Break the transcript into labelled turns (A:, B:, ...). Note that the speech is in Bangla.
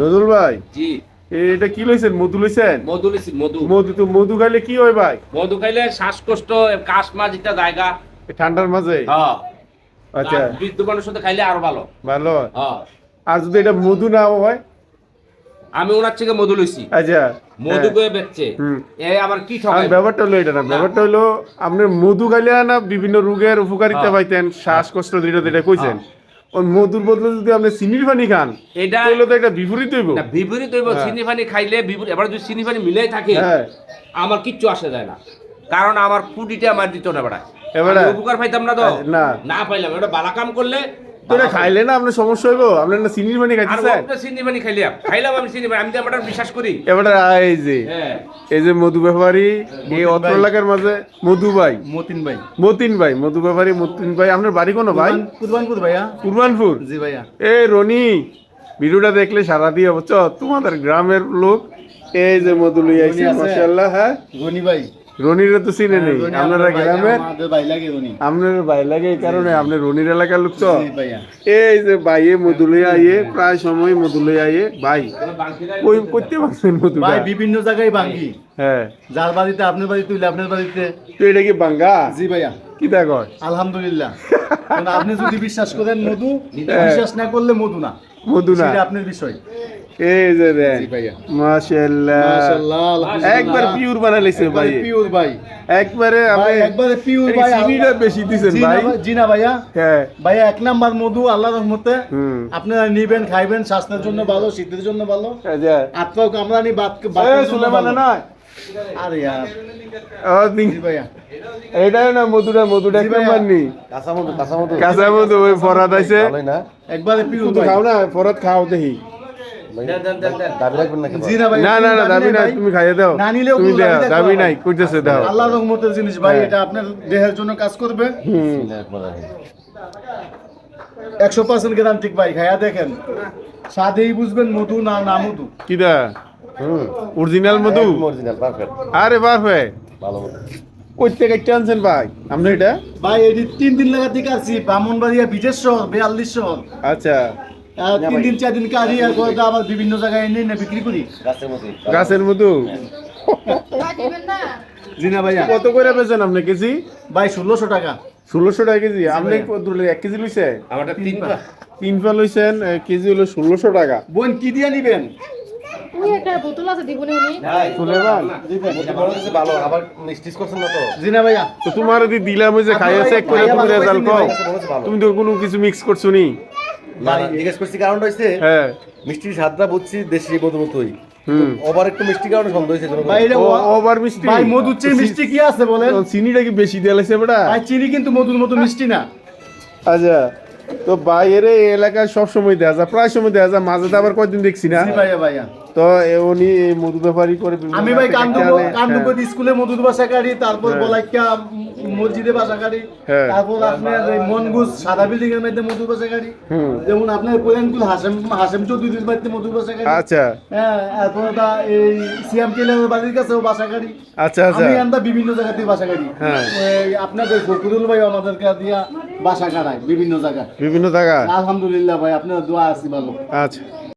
A: নজরুল ভাই,
B: জি।
A: এটা কি লইছেন? মধু লইছেন?
B: মধু লিছি, মধু।
A: মধু তো মধু খাইলে কি হয় ভাই?
B: মধু খাইলে শ্বাসকষ্ট, কাশমা যেটা জায়গা।
A: এই ঠান্ডার মাঝে?
B: হ্যাঁ।
A: আচ্ছা,
B: আর বৃদ্ধ মানুষের সাথে খাইলে আরো ভালো।
A: ভালো হয়।
B: হ্যাঁ।
A: আর যদি এটা মধু না হয়?
B: আমি ওনার থেকে মধু লইছি।
A: আচ্ছা,
B: মধু
A: হ্যাঁ।
B: বয়ে বেচছে।
A: হুম।
B: এ আবার কি
A: আর
B: ঠকাই?
A: ব্যাপারটা হলো এটা না,
B: না।
A: ব্যাপারটা হলো আপনি মধু খাইলে না বিভিন্ন রোগের উপকারিতা
B: হ্যাঁ।
A: পাইতেন, শ্বাসকষ্ট যেটা কইছেন। ওই মধুর বদলে যদি আপনি চিনির পানি খান,
B: এটা
A: তাহলে তো এটা বিপরীত হইব।
B: না, বিপরীত হইব।
A: হ্যাঁ।
B: চিনি পানি খাইলে বিপরীত। এবার যদি চিনি পানি মিলাই থাকে,
A: হ্যাঁ।
B: আমার কিচ্ছু আসে যায় না। কারণ আমার ফুডিটা আমার দিত না বেড়া।
A: এবারে?
B: আমি উপকার পাইতাম না তো।
A: না।
B: না পাইলাম। এটা বালা কাম করলে
A: তো এটা খাইলে না আপনার সমস্যা হইব। আপনি না চিনির পানি
B: আর
A: খাইতেছেন।
B: ওটা চিনি পানি খাইলাম। খাইলাম আমি চিনি পানি। আমি তো আমার বিশ্বাস করি।
A: এবারে এই যে
B: হ্যাঁ।
A: এই যে মধু ব্যাপারী এই অত্র এলাকার মাঝে মধু ভাই,
C: মতিন ভাই,
A: মতিন ভাই, মধু ব্যাপারী মতিন ভাই, আপনার বাড়ি কোন ভাই?
C: কুরবানপুর ভাইয়া।
A: কুরবানপুর?
C: জি ভাইয়া।
A: এ রনি, ভিডিওটা দেখলে সারা দিয়ে বুঝছ তোমাদের গ্রামের লোক। এই যে মধু লই আইছে,
C: রনি আছে?
A: মাশাআল্লাহ। হ্যাঁ,
C: রনি ভাই।
A: রনিরে তো চিনে নেই।
C: রনি
A: আপনারা
C: আমাদের ভাই,
A: গ্রামের,
C: আমাদের ভাই লাগে রনি।
A: আপনার ভাই লাগে এই কারণে আপনি রনির এলাকার লোক তো।
C: জি ভাইয়া।
A: এই যে ভাইয়ে মধু লই আইয়ে, প্রায় সময় মধু লই আইয়ে ভাই কই করতে পারছেন মধুটা?
C: ভাই বিভিন্ন জায়গায় ভাঙ্গি।
A: হ্যাঁ,
C: যার বাড়িতে আপনার বাড়িতে হইলে আপনার বাড়িতে।
A: তো এটা কি বাঙ্গা?
C: জি ভাইয়া।
A: কি দেখো?
C: আলহামদুলিল্লাহ। কারণ আপনি যদি বিশ্বাস করেন মধু,
A: হ্যাঁ।
C: বিশ্বাস না করলে মধু না।
A: মধু না?
C: সেটা আপনার বিষয়।
A: এই যে রে,
C: জি ভাইয়া।
A: মাশাআল্লাহ,
C: মাশাআল্লাহ, আলহামদুলিল্লাহ।
A: একবার পিওর বানাইছে ভাই,
C: পিওর ভাই।
A: একবারে
C: ভাই
A: আপনি
C: একবারে পিওর
A: এই
C: ভাই।
A: চিনিটা বেশি দিছেন
C: জি না
A: ভাই।
C: জি না ভাইয়া।
A: হ্যাঁ।
C: ভাইয়া এক নাম্বার মধু আল্লাহর রহমতে।
A: হুম।
C: আপনারা নিবেন, খাইবেন, স্বাস্থ্যের জন্য ভালো, শীতের জন্য ভালো।
A: আচ্ছা,
C: আত্মাও কামড়ানি, বাত
A: এই
C: বাতের জন্য
A: সুলেমান
C: ভালো।
A: না?
C: আরে ইয়ার।
A: ও দিন,
C: জি ভাইয়া।
A: এইটাই না মধুটা
C: জি
A: এক
C: ভাইয়া।
A: নাম্বার নি। কাঁচা মধু ওই ফরাদ আইছে।
C: একবারে পিওর
A: শুধু
C: ভাই।
A: খাও না, ফরাদ খাও দেখি।
B: দেন, দেন, দেন, দেন।
C: জি না ভাই।
A: না না না, দাবি নাই,
C: ভাই।
A: তুমি খাইয়ে দাও।
C: না নিলেও
A: তুমি
C: কোনো
A: দাও,
C: দাবি
A: দাবি
C: দেখো
A: নাই,
C: ভাই।
A: কইতেছে দাও।
C: আল্লাহর রহমতের জিনিস ভাই,
A: হ্যাঁ।
C: এটা আপনার দেহের জন্য কাজ করবে।
A: হুম।
C: 100% গ্যারান্টি ভাই, খায়া দেখেন। স্বাদেই বুঝবেন মধু না না মধু।
A: কিদা? অরিজিনাল মধু? আরে বাপরে, কই থেকে কেটে আনছেন ভাই আপনি এটা?
C: ভাই এটি 3 দিন লাগাতে কাটছি, ব্রাহ্মণবাড়িয়া বিজের শহর, 42 শহর।
A: আচ্ছা,
C: 3 দিন 4 দিন কাটি আর পরে তো আবার বিভিন্ন জায়গায় এনে এনে বিক্রি করি।
A: গাছের মধু?
C: জি না ভাইয়া।
A: কত করে বেচেন আপনি কেজি?
C: ভাই 1600 টাকা।
A: 1600 টাকা কেজি? আপনি
C: ভাইয়া।
A: কত লইছে? 1 কেজি লইছে?
B: আমারটা 3 পা।
A: 3 পা লইছেন, কেজি হলো 1600 টাকা।
C: বোন কি দিয়ে নিবেন?
D: ওই একটা বোতল আছে দিবনি উনি।
A: সুলেমান,
C: জি না ভাইয়া।
A: তো তোমার যদি দিলাম ওই যে খাইয়া চেক করে
C: ভাইয়া
A: তুমি
C: ভালো
A: রেজাল্ট
C: পাইছেন
A: কও,
C: ভাই।
A: তুমি তো কোনো কিছু মিক্স করছো নি?
E: জিজ্ঞেস করছি কারণটা হচ্ছে
A: হ্যাঁ।
E: মিষ্টির স্বাদটা বুঝছি দেশি মধুমতোই।
A: হুম।
E: ওভার একটু মিষ্টি কারণে সন্দেহ হয়েছে জন্য।
C: ভাই এটা
A: ওভার মিষ্টি?
C: ভাই মধুর চেয়ে মিষ্টি কি আছে বলেন?
A: তো চিনিটা কি বেশি দিয়ে লাগছে বেটা?
C: ভাই চিনি কিন্তু মধুর মতো মিষ্টি না।
A: আচ্ছা, তো বাইরের এই এলাকায় সব সময় দেয়া যায়, প্রায় সময় দেয়া যায়, মাঝে তো আবার কয়দিন দেখছি না।
C: জি ভাইয়া ভাইয়া।
A: তো উনি এই মধু ব্যাপারী করে বিভিন্ন
C: আমি ভাই
A: জায়গা থেকে আনে।
C: কান্দুকো স্কুলে মধুর বাসা কাটি, তারপর
A: হ্যাঁ।
C: বলাইকা মসজিদে বাসা কাটি,
A: হ্যাঁ।
C: তারপর আপনার এই মনগুজ সাদা বিল্ডিং এর মধ্যে মধুর বাসা কাটি,
A: হুম।
C: যেমন আপনার কোয়েনকুল হাসেম চৌধুরীর বাড়িতে মধুর বাসা কাটি।
A: আচ্ছা
C: হ্যাঁ, তারপর এই সিএম কেলের বাড়ির কাছেও বাসা কাটি।
A: আচ্ছা আচ্ছা,
C: আমি আমরা বিভিন্ন জায়গাতে বাসা কাটি।
A: হ্যাঁ।
C: ওই আপনাদের ফখরুল ভাই আমাদেরকে দিয়া বাসা কাটায় বিভিন্ন জায়গায়।
A: বিভিন্ন জায়গা।
C: আলহামদুলিল্লাহ ভাই, আপনার দোয়া আছে ভালো।
A: আচ্ছা।